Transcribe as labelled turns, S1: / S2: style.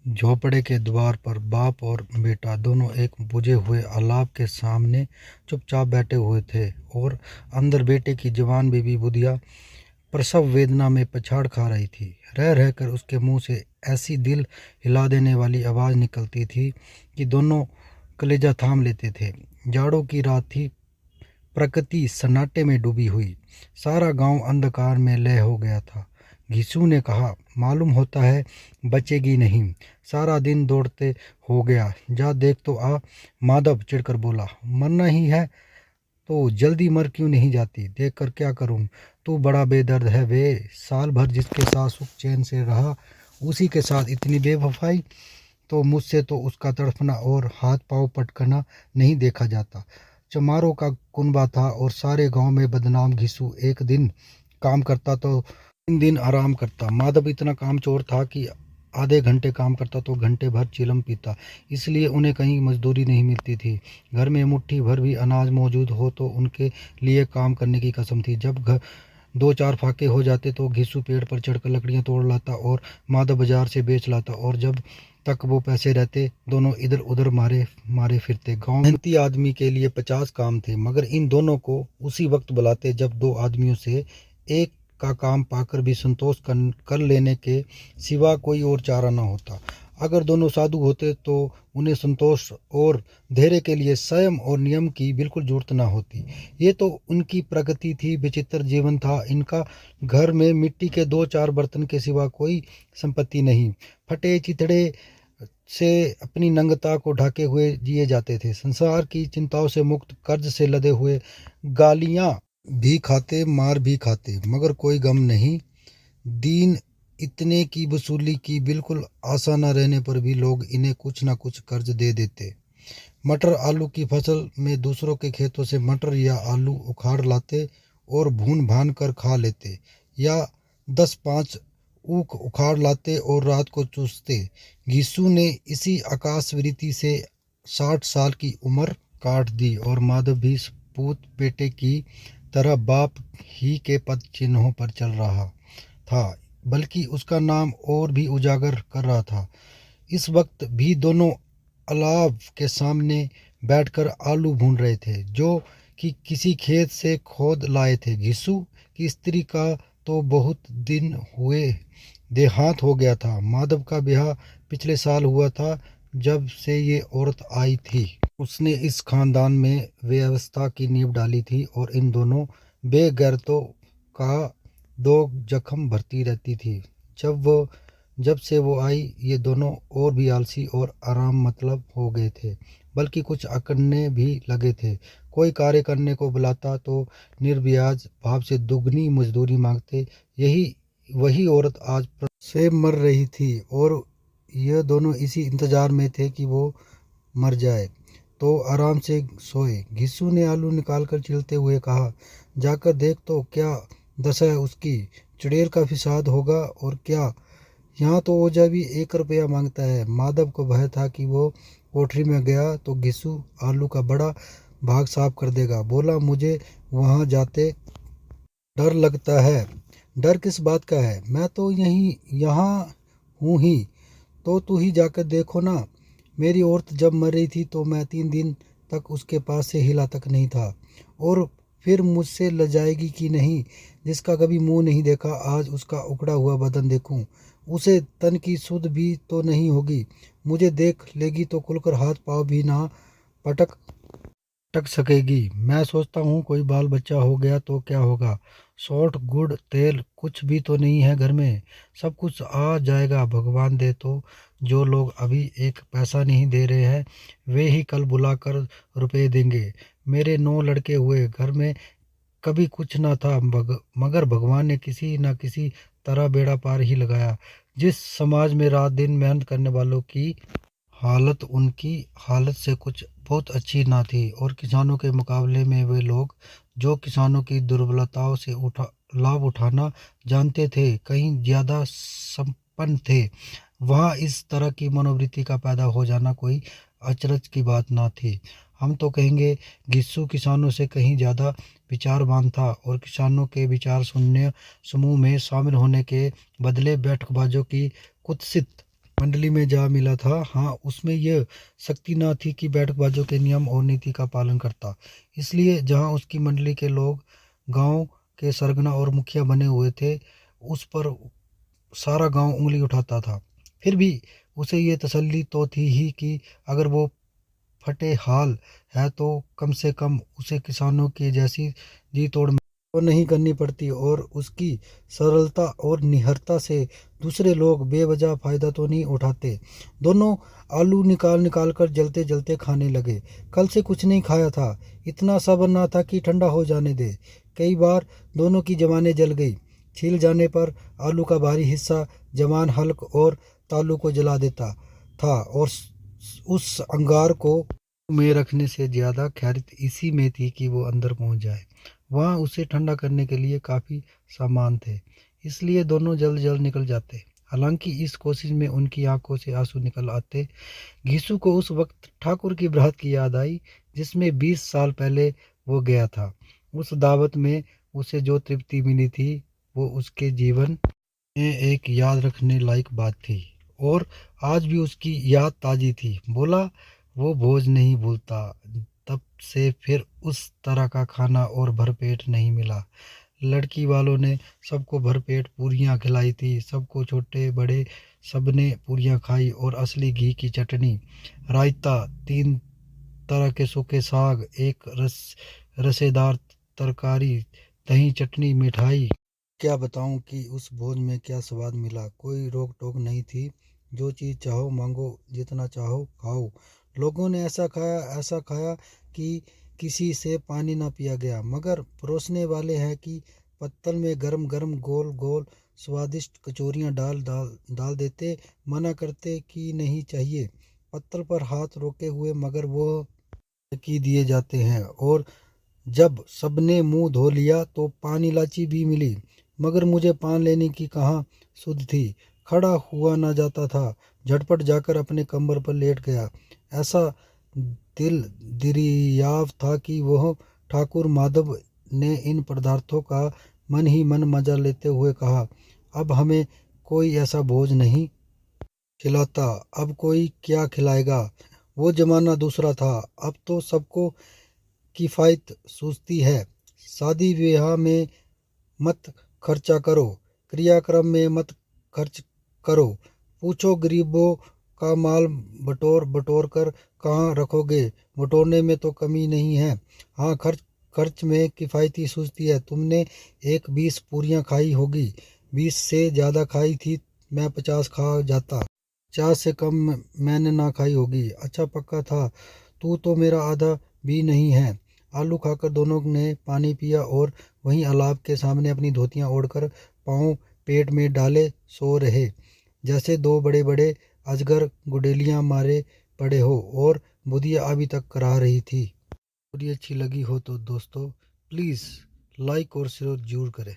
S1: झोपड़े के द्वार पर बाप और बेटा दोनों एक बुझे हुए अलाव के सामने चुपचाप बैठे हुए थे और अंदर बेटे की जवान बेबी बुधिया प्रसव वेदना में पछाड़ खा रही थी। रह रहकर उसके मुंह से ऐसी दिल हिला देने वाली आवाज़ निकलती थी कि दोनों कलेजा थाम लेते थे। जाड़ों की रात थी। प्रकृति सन्नाटे में डूबी हुई। सारा गांव अंधकार में लय हो गया था। घिसू ने कहा, मालूम होता है बचेगी नहीं। सारा दिन दौड़ते हो गया, जा देख तो आ। माधव चिढ़कर बोला, मरना ही है तो जल्दी मर क्यों नहीं जाती? देख कर क्या करूं? तू बड़ा बेदर्द है वे। साल भर जिसके साथ सुख चैन से रहा, उसी के साथ इतनी बेवफाई। तो मुझसे तो उसका तड़फना और हाथ पांव पटकना नहीं देखा जाता। चमारों का कुनबा था और सारे गांव में बदनाम। घिसू एक दिन काम करता तो 3 दिन आराम करता। माधव इतना कामचोर था कि आधे घंटे काम करता तो घंटे भर चिलम पीता। इसलिए उन्हें कहीं मजदूरी नहीं मिलती थी। घर में मुट्ठी भर भी अनाज मौजूद हो तो उनके लिए काम करने की कसम थी। जब घर 2-4 फाके हो जाते तो घिसू पेड़ पर चढ़कर लकड़ियां तोड़ लाता और माधव बाजार से बेच लाता। और जब तक वो पैसे रहते दोनों इधर उधर मारे मारे फिरते। गांव में मेहनती आदमी के लिए 50 काम थे, मगर इन दोनों को उसी वक्त बुलाते जब 2 आदमियों से एक का काम पाकर भी संतोष कर लेने के सिवा कोई और चारा न होता। अगर दोनों साधु होते तो उन्हें संतोष और धैर्य के लिए संयम और नियम की बिल्कुल जरूरत न होती। ये तो उनकी प्रकृति थी। विचित्र जीवन था इनका। घर में मिट्टी के 2-4 बर्तन के सिवा कोई संपत्ति नहीं। फटे चिथड़े से अपनी नंगता को ढाके हुए जिए जाते थे। संसार की चिंताओं से मुक्त, कर्ज से लदे हुए, गालियां भी खाते, मार भी खाते, मगर कोई गम नहीं। दीन इतने की वसूली की बिल्कुल आशा न रहने पर भी लोग इन्हें कुछ न कुछ कर्ज दे देते। मटर आलू की फसल में दूसरों के खेतों से मटर या आलू उखाड़ लाते और भून भान कर खा लेते, या 10-5 ऊख उखाड़ लाते और रात को चूसते। घिसू ने इसी आकाशवृत्ति से 60 साल की उम्र काट दी और माधव भी पूत बेटे की तरह बाप ही के पद चिन्हों पर चल रहा था, बल्कि उसका नाम और भी उजागर कर रहा था। इस वक्त भी दोनों अलाव के सामने बैठकर आलू भून रहे थे, जो कि किसी खेत से खोद लाए थे। घिसू की स्त्री का तो बहुत दिन हुए देहांत हो गया था। माधव का ब्याह पिछले साल हुआ था। जब से ये औरत आई थी, उसने इस खानदान में व्यवस्था की नींव डाली थी और इन दोनों बेगैरतों का दो जख्म भरती रहती थी। जब से वो आई, ये दोनों और भी आलसी और आराम मतलब हो गए थे, बल्कि कुछ अकड़ने भी लगे थे। कोई कार्य करने को बुलाता तो निर्ब्याज भाव से दुगनी मजदूरी मांगते। यही वही औरत आज से मर रही थी और यह दोनों इसी इंतजार में थे कि वो मर जाए तो आराम से सोए। घिसू ने आलू निकालकर छिलते हुए कहा, जाकर देख तो क्या दशा है उसकी। चुड़ैल का फिसाद होगा और क्या। यहाँ तो ओझा भी 1 रुपया मांगता है। माधव को भय था कि वो कोठरी में गया तो घिसू आलू का बड़ा भाग साफ कर देगा। बोला, मुझे वहाँ जाते डर लगता है। डर किस बात का है? मैं तो यहाँ हूँ ही। तो तू ही जाकर देखो ना। मेरी औरत जब मर रही थी तो मैं 3 दिन तक उसके पास से हिला तक नहीं था। और फिर मुझसे लजाएगी कि नहीं? जिसका कभी मुंह नहीं देखा, आज उसका उखड़ा हुआ बदन देखूं। उसे तन की सुध भी तो नहीं होगी। मुझे देख लेगी तो खुलकर हाथ पाँव भी ना पटक टक सकेगी। मैं सोचता हूँ कोई बाल बच्चा हो गया तो क्या होगा। सॉल्ट गुड़ तेल कुछ भी तो नहीं है घर में। सब कुछ आ जाएगा भगवान दे तो। जो लोग अभी 1 पैसा नहीं दे रहे हैं, वे ही कल बुलाकर रुपए देंगे। मेरे 9 लड़के हुए, घर में कभी कुछ ना था, मगर भगवान ने किसी न किसी तरह बेड़ा पार ही लगाया। जिस समाज में रात दिन मेहनत करने वालों की हालत उनकी हालत से कुछ बहुत अच्छी ना थी, और किसानों के मुकाबले में वे लोग जो किसानों की दुर्बलताओं से लाभ उठाना जानते थे, कहीं ज़्यादा संपन्न थे। वहाँ इस तरह की मनोवृत्ति का पैदा हो जाना कोई अचरज की बात ना थी। हम तो कहेंगे घिस्सू किसानों से कहीं ज़्यादा विचारवान था और किसानों के विचार सुनने समूह में शामिल होने के बदले बैठकबाजों की कुत्सित मंडली में जा मिला था। हाँ, उसमें यह शक्ति न थी कि बैठकबाजों के नियम और नीति का पालन करता। इसलिए जहाँ उसकी मंडली के लोग गांव के सरगना और मुखिया बने हुए थे, उस पर सारा गांव उंगली उठाता था। फिर भी उसे ये तसल्ली तो थी ही कि अगर वो फटे हाल है तो कम से कम उसे किसानों की जैसी जी तोड़ तो नहीं करनी पड़ती, और उसकी सरलता और निहरता से दूसरे लोग बेवजह फायदा तो नहीं उठाते। दोनों आलू निकाल निकाल कर जलते जलते खाने लगे। कल से कुछ नहीं खाया था, इतना सब्र ना था कि ठंडा हो जाने दे। कई बार दोनों की जवानें जल गई। छिल जाने पर आलू का भारी हिस्सा जवान हल्क और तालू को जला देता था, और उस अंगार को में रखने से ज़्यादा खैरियत इसी में थी कि वो अंदर पहुंच जाए। वहाँ उसे ठंडा करने के लिए काफ़ी सामान थे, इसलिए दोनों जल्द जल्द निकल जाते। हालांकि इस कोशिश में उनकी आंखों से आंसू निकल आते। घीसू को उस वक्त ठाकुर की बरात की याद आई, जिसमें 20 साल पहले वो गया था। उस दावत में उसे जो तृप्ति मिली थी, वो उसके जीवन में एक याद रखने लायक बात थी, और आज भी उसकी याद ताज़ी थी। बोला, वो भोज नहीं भूलता। तब से फिर उस तरह का खाना और भरपेट नहीं मिला। लड़की वालों ने सबको भरपेट पूरियां खिलाई थी। सबको, छोटे बड़े, सबने पूरियां खाई, और असली घी की चटनी, रायता, 3 तरह के सूखे साग, एक रसेदार तरकारी, दही, चटनी, मिठाई। क्या बताऊं कि उस भोज में क्या स्वाद मिला। कोई रोक टोक नहीं थी। जो चीज़ चाहो मांगो, जितना चाहो खाओ। लोगों ने ऐसा खाया कि किसी से पानी ना पिया गया। मगर परोसने वाले हैं कि पत्तल में गरम गरम गोल गोल स्वादिष्ट कचौरियाँ डाल देते। मना करते कि नहीं चाहिए। पत्तल पर हाथ रोके हुए मगर वो की दिए जाते हैं। और जब सबने मुंह धो लिया तो पान इलायची भी मिली, मगर मुझे पान लेने की कहाँ सुध थी। खड़ा हुआ ना जाता था। झटपट जाकर अपने कमर पर लेट गया। ऐसा दिल दिरियाव था कि वह ठाकुर माधव ने इन पदार्थों का मन ही मन मजा लेते हुए कहा, अब हमें कोई ऐसा भोज नहीं खिलाता। अब कोई क्या खिलाएगा। वो जमाना दूसरा था। अब तो सबको किफ़ायत सूझती है। शादी ब्याह में मत खर्चा करो, क्रियाक्रम में मत खर्च करो। पूछो गरीबों का माल बटोर बटोर कर कहाँ रखोगे। बटोरने में तो कमी नहीं है। हाँ, खर्च में किफ़ायती सूझती है। तुमने एक 20 पूरियाँ खाई होगी। 20 से ज़्यादा खाई थी। मैं 50 खा जाता। 50 से कम मैंने ना खाई होगी। अच्छा पक्का था, तू तो मेरा आधा भी नहीं है। आलू खाकर दोनों ने पानी पिया और वहीं अलाव के सामने अपनी धोतियां ओढ़कर पाँव पेट में डाले सो रहे, जैसे दो बड़े बड़े अजगर गुडेलियां मारे पड़े हो। और बुधिया अभी तक करा रही थी। वीडियो अच्छी लगी हो तो दोस्तों प्लीज़ लाइक और शेयर जरूर करें।